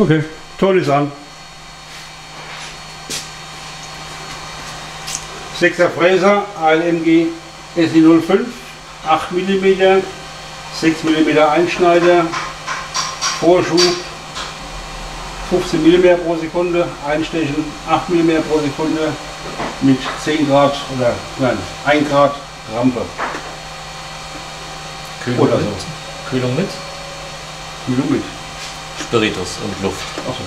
Okay, Ton ist an. 6er Fräser, ALMG SI05, 8 mm, 6 mm Einschneider, Vorschub 15 mm pro Sekunde, Einstechen 8 mm pro Sekunde mit 10 Grad oder nein, 1 Grad Rampe. Kühlung oder mit? so. Kühlung mit? Kühlung mit. Spiritus und Luft. Achso.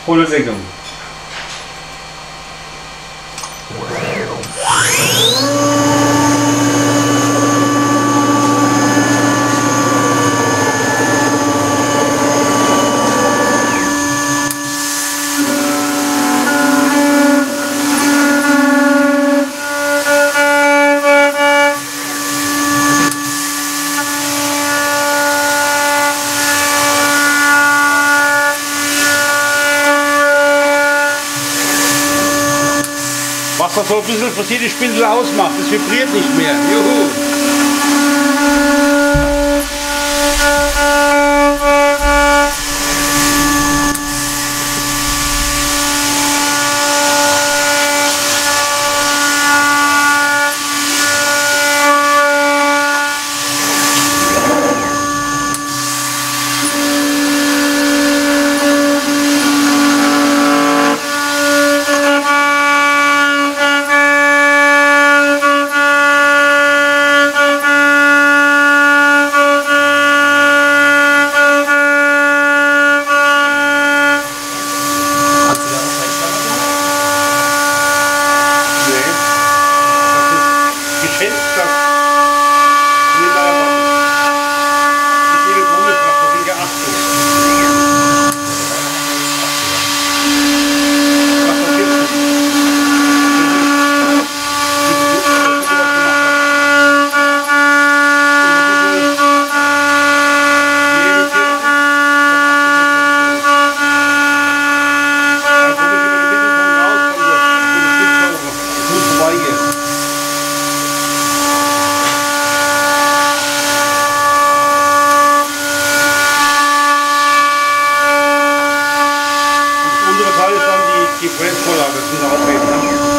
Volle Deckung. Was so ein bisschen für die Spindel ausmacht, es vibriert nicht mehr. Juhu! Die Pressvorlage, das müssen wir aufheben. Ne?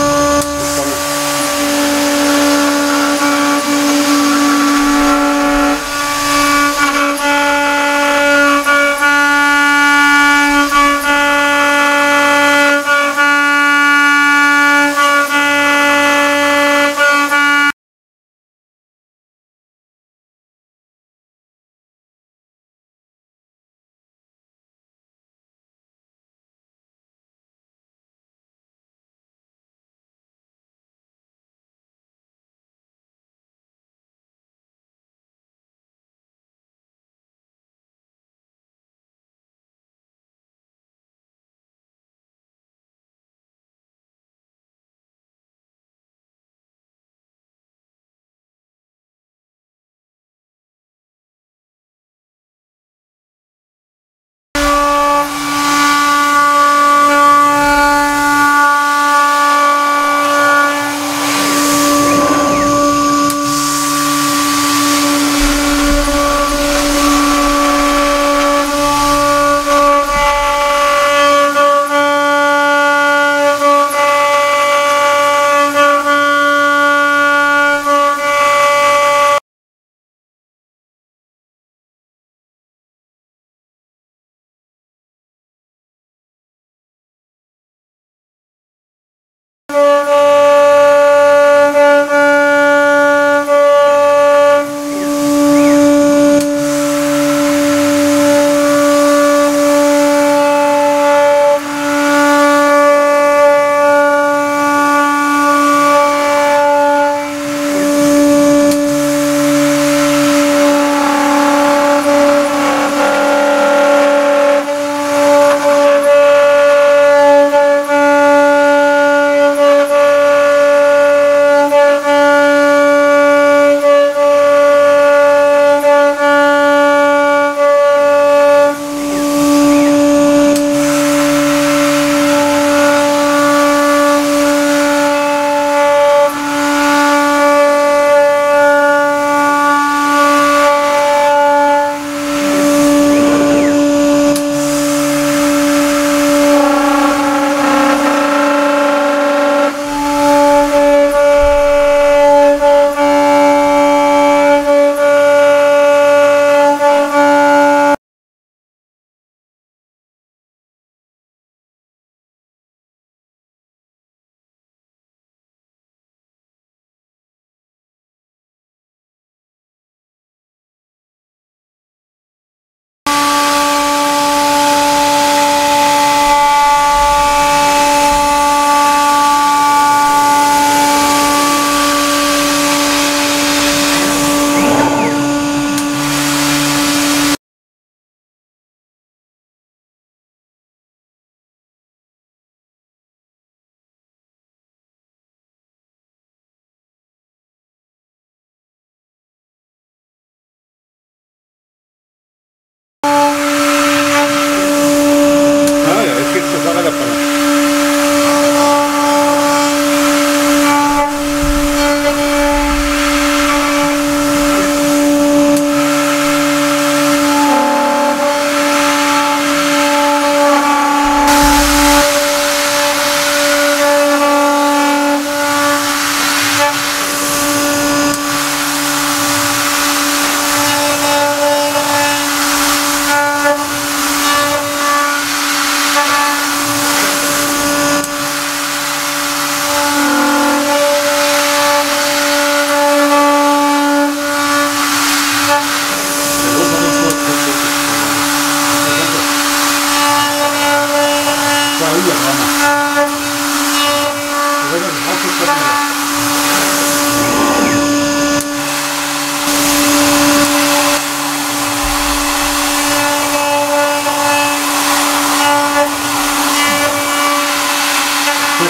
das war der Fall.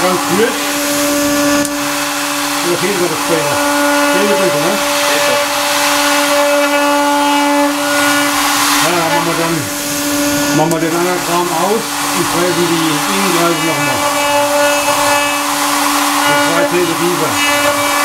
Ganz gut. Oder fehlt noch das Feuer? Fehlt noch, ne? Ja, machen wir den anderen Kram aus und fräsen die Innengleise nochmal. Das 2 Zähne tiefer.